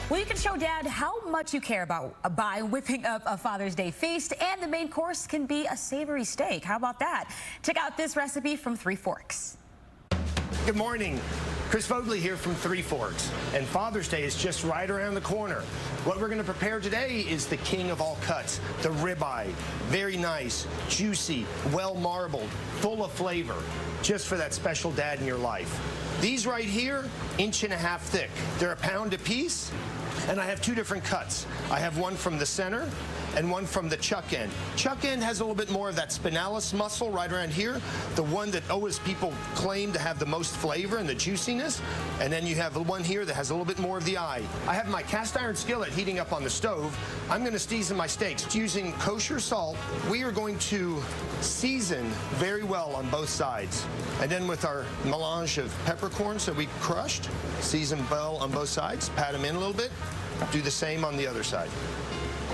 Well, you can show Dad how much you care about by whipping up a Father's Day feast, and the main course can be a savory steak. How about that? Check out this recipe from Three Forks. Good morning. Chris Vogeli here from Three Forks, and Father's Day is just right around the corner. What we're going to prepare today is the king of all cuts, the ribeye. Very nice, juicy, well marbled, full of flavor, just for that special dad in your life. These right here, 1.5 inches thick. They're a pound a piece, and I have two different cuts. I have one from the center and one from the chuck end. Chuck end has a little bit more of that spinalis muscle right around here, the one that always people claim to have the most flavor and the juiciness, and then you have the one here that has a little bit more of the eye. I have my cast iron skillet heating up on the stove. I'm going to season my steaks using kosher salt. We are going to season very well on both sides, and then with our melange of peppercorns that we crushed, season well on both sides, pat them in a little bit, do the same on the other side.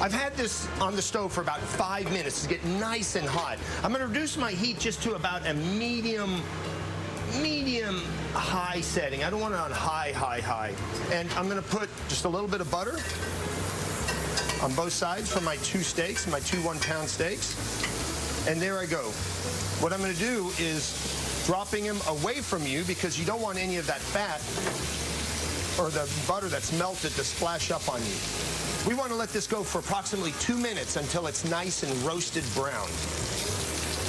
I've had this on the stove for about 5 minutes to get nice and hot. I'm going to reduce my heat just to about a medium high setting. I don't want it on high. And I'm going to put just a little bit of butter on both sides for my two steaks, my two 1-pound steaks. And there I go. What I'm going to do is dropping them away from you because you don't want any of that fat or the butter that's melted to splash up on you. We want to let this go for approximately 2 minutes until it's nice and roasted brown.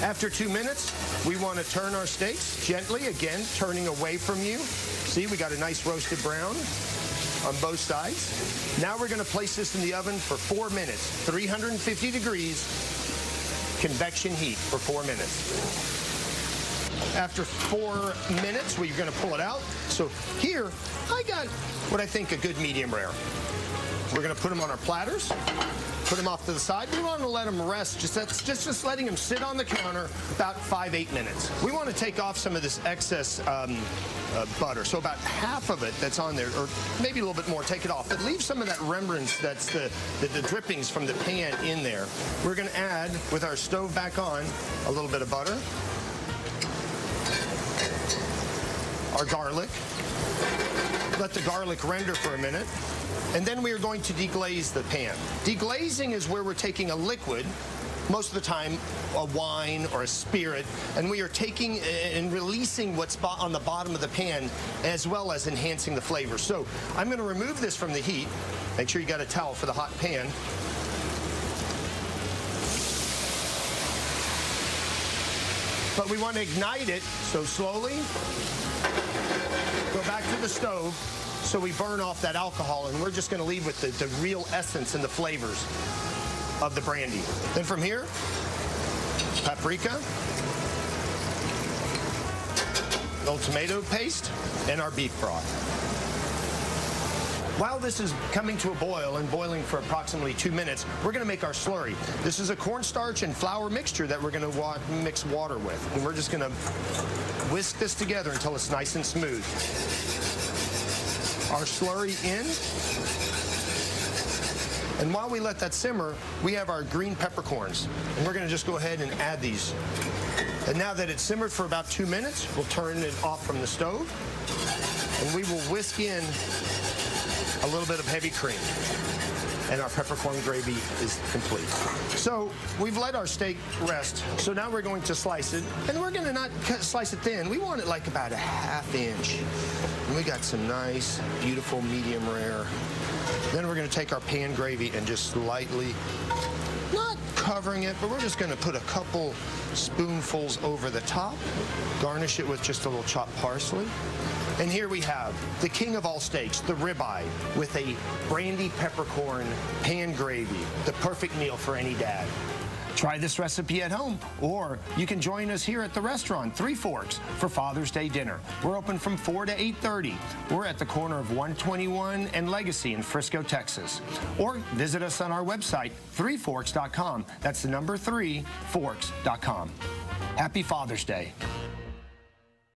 After 2 minutes, we want to turn our steaks gently, again, turning away from you. See, we got a nice roasted brown on both sides. Now we're going to place this in the oven for 4 minutes, 350 degrees, convection heat for 4 minutes. After 4 minutes, we're going to pull it out. So here, I got what I think a good medium rare. We're going to put them on our platters, put them off to the side. We want to let them rest, just letting them sit on the counter about 5-8 minutes. We want to take off some of this excess butter, so about half of it that's on there, or maybe a little bit more, take it off. But leave some of that remnants, that's the drippings from the pan in there. We're going to add, with our stove back on, a little bit of butter, our garlic. Let the garlic render for a minute. And then we are going to deglaze the pan. Deglazing is where we're taking a liquid, most of the time a wine or a spirit, and we are taking and releasing what's on the bottom of the pan, as well as enhancing the flavor. So I'm going to remove this from the heat. Make sure you got a towel for the hot pan. But we want to ignite it, so slowly go back to the stove. So we burn off that alcohol, and we're just going to leave with the real essence and the flavors of the brandy. Then from here, paprika, a little tomato paste, and our beef broth. While this is coming to a boil and boiling for approximately 2 minutes, we're going to make our slurry. This is a cornstarch and flour mixture that we're going to mix water with. And we're just going to whisk this together until it's nice and smooth. Our slurry in, and while we let that simmer, we have our green peppercorns, and we're going to just go ahead and add these. And now that it's simmered for about 2 minutes, we'll turn it off from the stove, and we will whisk in a little bit of heavy cream, and our peppercorn gravy is complete. So we've let our steak rest, so now we're going to slice it, and we're going to not slice it thin. We want it like about a 1/2 inch. And we got some nice, beautiful medium rare. Then we're going to take our pan gravy and just slightly, not covering it, but we're just going to put a couple spoonfuls over the top, garnish it with just a little chopped parsley. And here we have the king of all steaks, the ribeye, with a brandy peppercorn pan gravy, the perfect meal for any dad. Try this recipe at home, or you can join us here at the restaurant, Three Forks, for Father's Day dinner. We're open from 4 to 8:30. We're at the corner of 121 and Legacy in Frisco, Texas. Or visit us on our website, threeforks.com. That's the number 3, forks.com. Happy Father's Day.